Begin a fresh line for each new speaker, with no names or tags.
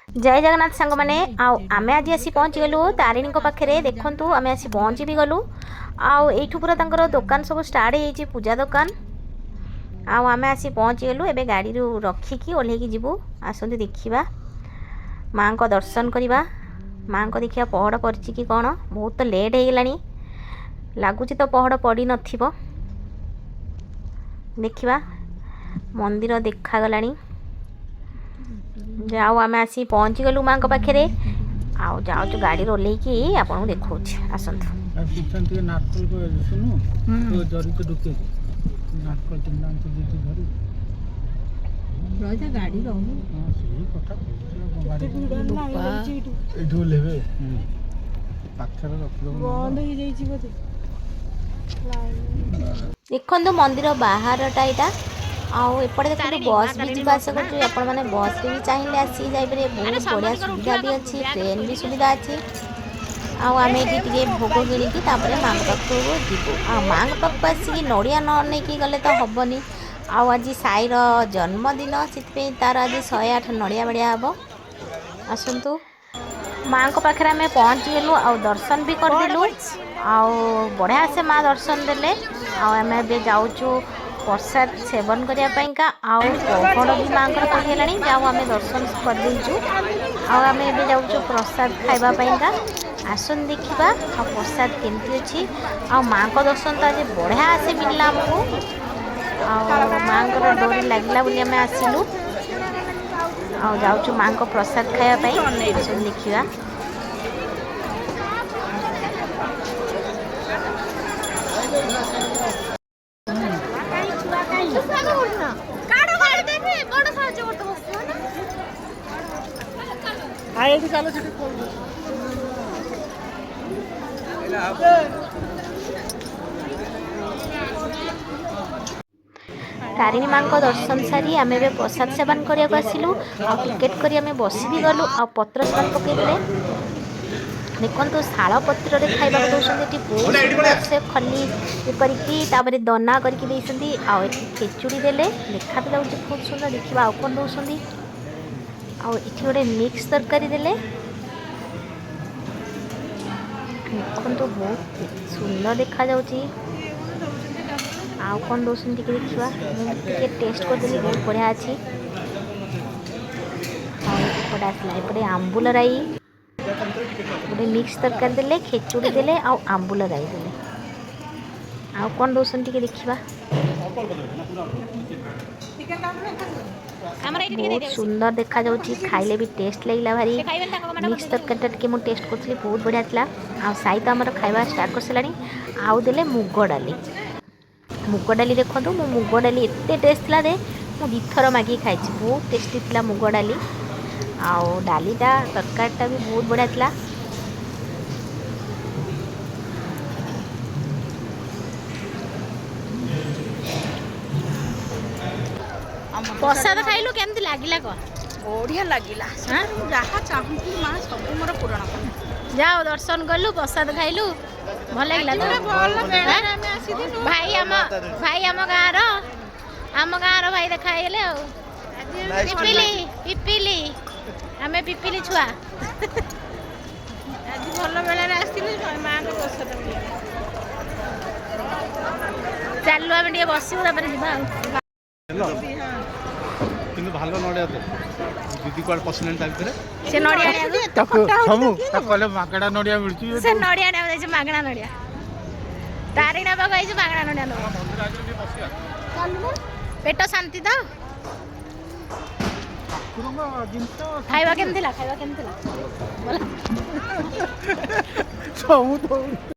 जय जगन्नाथ सांग मैंने आमे आज आसी पहुँची गलु तारिणी पाखे देखु आम आसी पहुँची भी गलु आठू पूरा तर दुकान सब स्टार्ट हो पूजा दुकान आम आसी पहुँची गलु एबे गाड़ी रखिकी ओह्लैकी जीवु आसतु देखा माँ को दर्शन करवा माँ को देखा पहड़ पड़ी कि कौन बहुत तो लेट हो गलानी लगुच तो पहड़ पड़ न देखा मंदिर देखा जाओ आम आसी पहुँची गलु माँ पाखे आओ जाओ गाड़ी ओह्लैकी आपको देखा आसतु देखो मंदिर बाहरटा यहाँ आपटे देखो बस भी जी आसा कर बस भी चाहिए आसी जापर बहुत बढ़िया सुविधा भी अच्छी ट्रेन भी सुविधा अच्छी आम ये भोग किणिकी माँ पाखक जीवु माँ पाखक आसिक नड़िया न नहीं गले तो हेनी आज साईर जन्मदिन से तार आज 108 नड़िया बड़िया हम आसतु माँ को पाखे आम पहुँची गलु आ दर्शन भी करदेलु बढ़िया से माँ दर्शन देले आम ए जाऊँ प्रसाद सेवन करने पहड़ भी माँ को पड़गला जाओ आम दर्शन करदेचु आम ए जाऊँ प्रसाद खाइबापा आसन देखा प्रसाद केमती अच्छी माँ को दर्शन तो आज बढ़िया से मिलला आमको माँ को डोरी लगला बोली आम आसिलु जाऊँ माँ को प्रसाद खाइबापी आसन देखा तारिणी माँ को दर्शन सारी आम ए प्रसाद सेवन करने आसिलु टिकेट करी आम बस भी गलु पत्र सेवन पकईदे देखो शाल पत्र खाइबा दौरान बहुत सुंदर से खली कर दना करके खेचुड़ी देले लेखा भी लगे बहुत सुंदर देखा आउ कौन दौरान ये गोटे मिक्स तरकारी देले देखो बहुत सुंदर देखा जाऊँगी आउ कौन दौरान देखा मुझे टेस्ट करदेली बहुत बढ़िया अच्छी एपटे आसला एपटे आंबुल राई गोटे मिक्स तरकारी देले खेचुड़ी देले आंबुल राई देले आउ कौन दौरान देखा बहुत सुंदर देखा जाऊँगी खाइले भी टेस्ट लगला भारी मिक्स तरकारी टे मुझे टेस्ट करी बहुत बढ़िया था आ साई तो आम खाଇବା स्टार्ट कर सारे आउ देले मुग डाली देखो मुग डाली एत टेस्ट था मुझे दीथर मागिकी खाई बहुत टेस्टी था मुग डाली आउ डालीटा तरकारीटा भी बहुत बढ़िया था प्रसाद खाइलु केमती लागिला को
बढ़िया लगिला जहाँ चाहूँ माँ सब मोर पूरण
जाओ दर्शन कलु प्रसाद खाइलु भल लगे भाई आम गाँव भाई देखाइले पिपिली आम पिपिली छुआ
आज भल बेल माँ को प्रसाद
चलु आम टे बसबू जा
কিন্তু ভালো নড়িয়া তো দিদি কোয়াড় পছন্দ তা ভিতরে
সে নড়িয়া
তাকু সমু তা কলে মাগড়া নড়িয়া মিলছি
সে নড়িয়া না যাইছে মাগଣା নড়িয়া তারিণা বাবা আইছে মাগଣା নড়িয়া নো
মন্দির আগে ଟିକେ ବସିବା
ଚାଲୁନ ପେଟ ଶାନ୍ତି ତ
ଠାକୁରଙ୍କ ଜିନିଷ
ଖାଇବା କେମିତି ଥିଲା ଭଲ
ସବୁ ତ